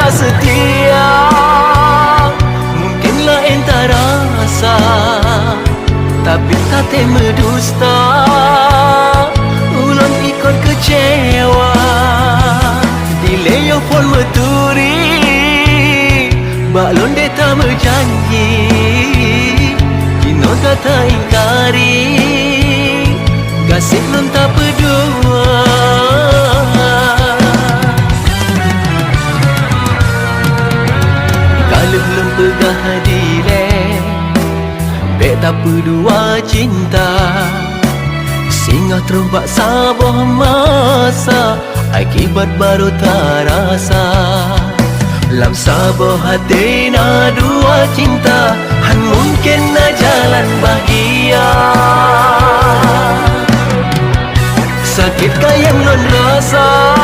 cinta setia. Mungkinlah entah rasa, tapi tak medusta. Ulun ikut kecewa, dileyo pun meturi. Baklon deta berjanji, kino kata ingkari. Kasih nun tak berdua. Kalau belum pegah dile, bek tak berdua cinta. Singa terombak sabar masa, akibat baru terasa. Lam sabar hati na dua cinta, han mungkin na jalan bahagia. Sakit kayang non rasa.